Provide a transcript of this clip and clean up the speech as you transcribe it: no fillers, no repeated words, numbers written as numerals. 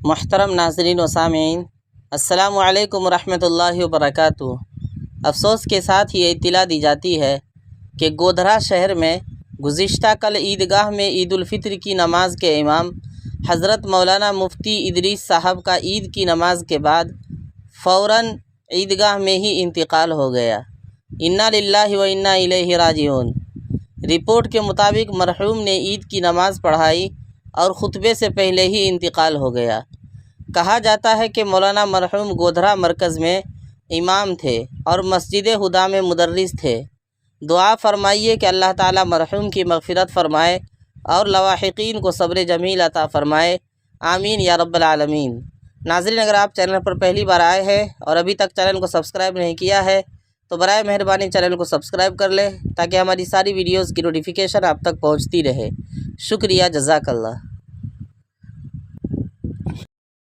محترم ناظرین و سامعین، السلام علیکم ورحمۃ اللہ وبرکاتہ۔ افسوس کے ساتھ یہ اطلاع دی جاتی ہے کہ گودھرا شہر میں گزشتہ کل عیدگاہ میں عید الفطر کی نماز کے امام حضرت مولانا مفتی ادریس صاحب کا عید کی نماز کے بعد فوراً عیدگاہ میں ہی انتقال ہو گیا۔ انا للہ و انا الیہ راجعون۔ رپورٹ کے مطابق مرحوم نے عید کی نماز پڑھائی اور خطبے سے پہلے ہی انتقال ہو گیا۔ کہا جاتا ہے کہ مولانا مرحوم گودھرا مرکز میں امام تھے اور مسجد ہدیٰ میں مدرس تھے۔ دعا فرمائیے کہ اللہ تعالیٰ مرحوم کی مغفرت فرمائے اور لواحقین کو صبر جمیل عطا فرمائے، آمین یا رب العالمین۔ ناظرین، اگر آپ چینل پر پہلی بار آئے ہیں اور ابھی تک چینل کو سبسکرائب نہیں کیا ہے تو برائے مہربانی چینل کو سبسکرائب کر لیں تاکہ ہماری ساری ویڈیوز کی نوٹیفیکیشن آپ تک پہنچتی رہے۔ شکریہ، جزاک اللہ۔